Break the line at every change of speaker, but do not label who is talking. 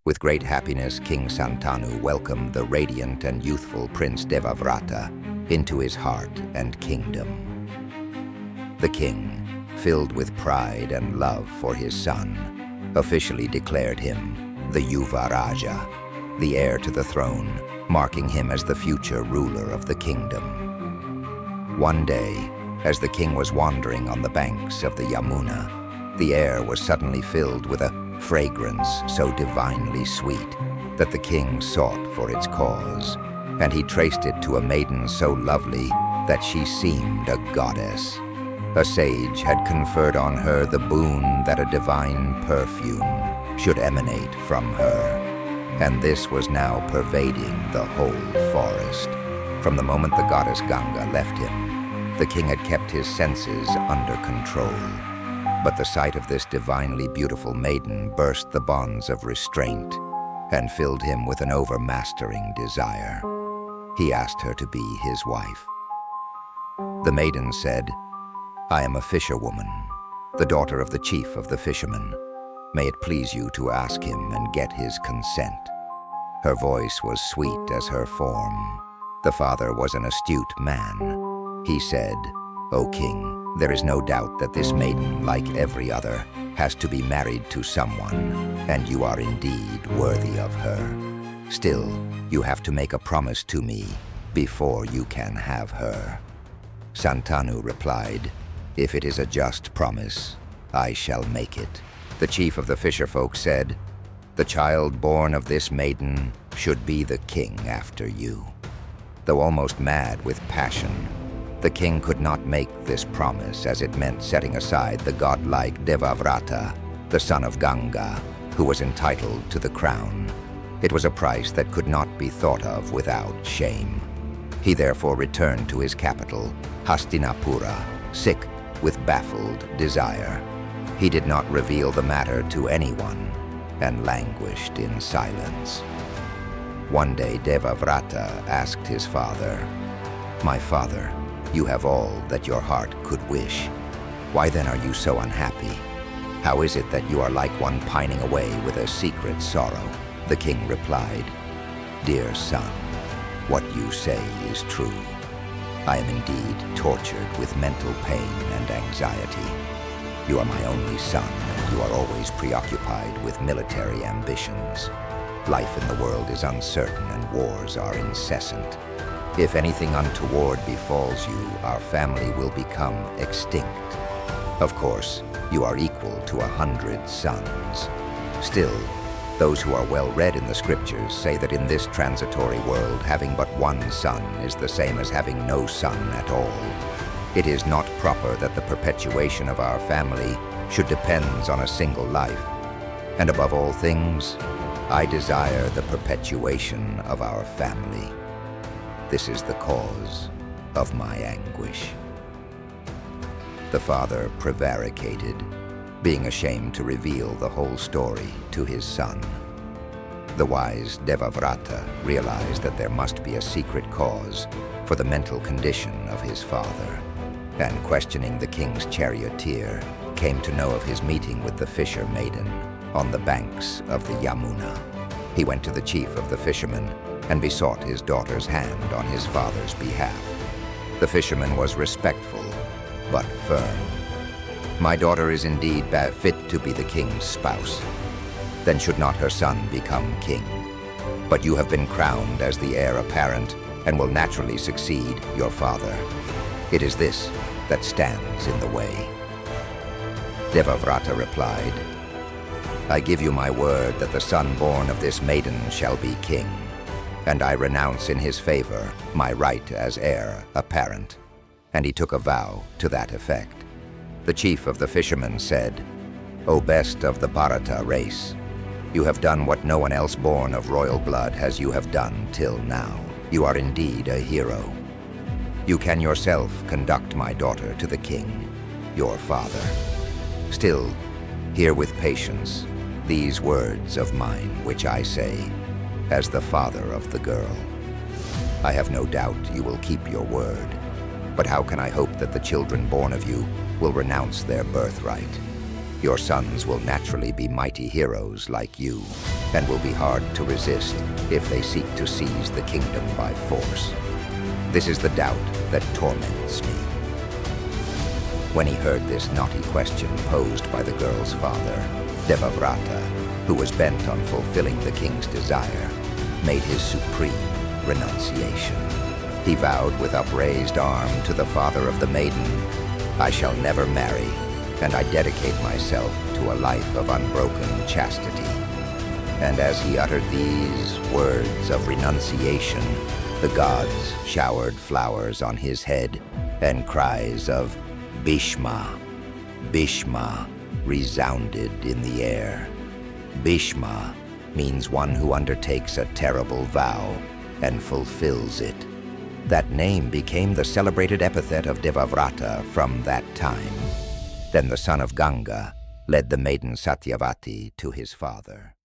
With great happiness, King Santanu welcomed the radiant and youthful Prince Devavrata into his heart and kingdom. The king, filled with pride and love for his son, officially declared him the Yuvaraja, the heir to the throne, marking him as the future ruler of the kingdom. One day, as the king was wandering on the banks of the Yamuna, the air was suddenly filled with a fragrance so divinely sweet that the king sought for its cause, and he traced it to a maiden so lovely that she seemed a goddess. A sage had conferred on her the boon that a divine perfume should emanate from her, and this was now pervading the whole forest. From the moment the goddess Ganga left him, the king had kept his senses under control. But the sight of this divinely beautiful maiden burst the bonds of restraint and filled him with an overmastering desire. He asked her to be his wife. The maiden said, "I am a fisherwoman, the daughter of the chief of the fishermen. May it please you to ask him and get his consent." Her voice was sweet as her form. The father was an astute man. He said, "O king, there is no doubt that this maiden, like every other, has to be married to someone, and you are indeed worthy of her. Still, you have to make a promise to me before you can have her." Santanu replied, "If it is a just promise, I shall make it." The chief of the fisherfolk said, "The child born of this maiden should be the king after you." Though almost mad with passion, the king could not make this promise, as it meant setting aside the godlike Devavrata, the son of Ganga, who was entitled to the crown. It was a price that could not be thought of without shame. He therefore returned to his capital, Hastinapura, sick with baffled desire. He did not reveal the matter to anyone and languished in silence. One day Devavrata asked his father, "My father, you have all that your heart could wish. Why then are you so unhappy? How is it that you are like one pining away with a secret sorrow?" The king replied, "Dear son, what you say is true. I am indeed tortured with mental pain and anxiety. You are my only son, and you are always preoccupied with military ambitions. Life in the world is uncertain and wars are incessant. If anything untoward befalls you, our family will become extinct. Of course, you are equal to 100 sons. Still, those who are well read in the scriptures say that in this transitory world, having but one son is the same as having no son at all. It is not proper that the perpetuation of our family should depend on a single life. And above all things, I desire the perpetuation of our family. This is the cause of my anguish." The father prevaricated, being ashamed to reveal the whole story to his son. The wise Devavrata realized that there must be a secret cause for the mental condition of his father, and questioning the king's charioteer, came to know of his meeting with the fisher maiden on the banks of the Yamuna. He went to the chief of the fishermen and besought his daughter's hand on his father's behalf. The fisherman was respectful, but firm. "My daughter is indeed fit to be the king's spouse. Then should not her son become king? But you have been crowned as the heir apparent and will naturally succeed your father. It is this that stands in the way." Devavrata replied, "I give you my word that the son born of this maiden shall be king, and I renounce in his favor my right as heir apparent." And he took a vow to that effect. The chief of the fishermen said, "O best of the Bharata race, you have done what no one else born of royal blood as you have done till now. You are indeed a hero. You can yourself conduct my daughter to the king, your father. Still, hear with patience these words of mine which I say as the father of the girl. I have no doubt you will keep your word, but how can I hope that the children born of you will renounce their birthright? Your sons will naturally be mighty heroes like you, and will be hard to resist if they seek to seize the kingdom by force. This is the doubt that torments me. When he heard this knotty question posed by the girl's father, Devavrata, who was bent on fulfilling the king's desire, made his supreme renunciation. He vowed with upraised arm to the father of the maiden, "I shall never marry, and I dedicate myself to a life of unbroken chastity." And as he uttered these words of renunciation, the gods showered flowers on his head, and cries of "Bhishma, Bhishma" resounded in the air. Bhishma means one who undertakes a terrible vow and fulfills it. That name became the celebrated epithet of Devavrata from that time. Then the son of Ganga led the maiden Satyavati to his father.